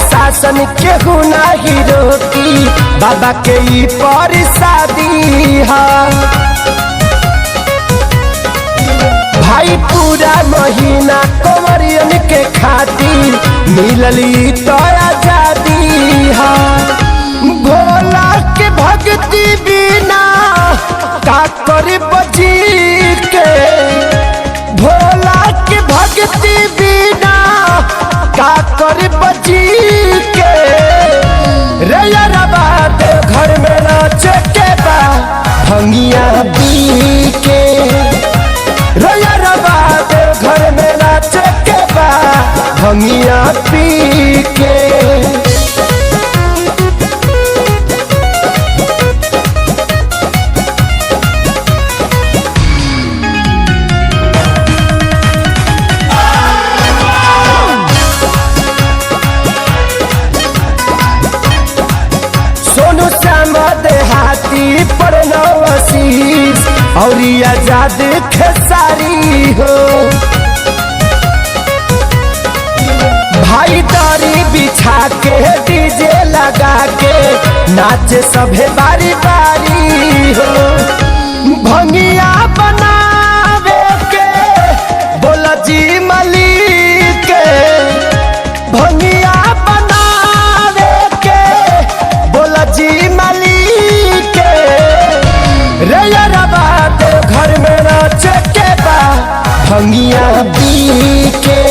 शासन केहू नहीं रोकी, बाबा के ई परसादी भाई पूरा महीना कंवरियन के खातिर मिलली तो आजादी भोला के भक्ति बिना का करे बजी के, भोला के भक्ति बिना का करे बजी के रे यारबा दे घर में नाचे के बा भंगिया पी के रे यारबा दे घर में नाचे के बा भंगिया पी के। सोनू श्याम देहाती पर नवशीष और आजाद खेसारी हो, भाई दारी बिछा के डीजे लगा के नाचे सभे बारी बारी हो, भंगिया बनावे के बोला जी मलिक के, भंगिया बनावे के बोला जी मलिक के रे यारबा दे घर में नाचे के बा भंगिया पी के।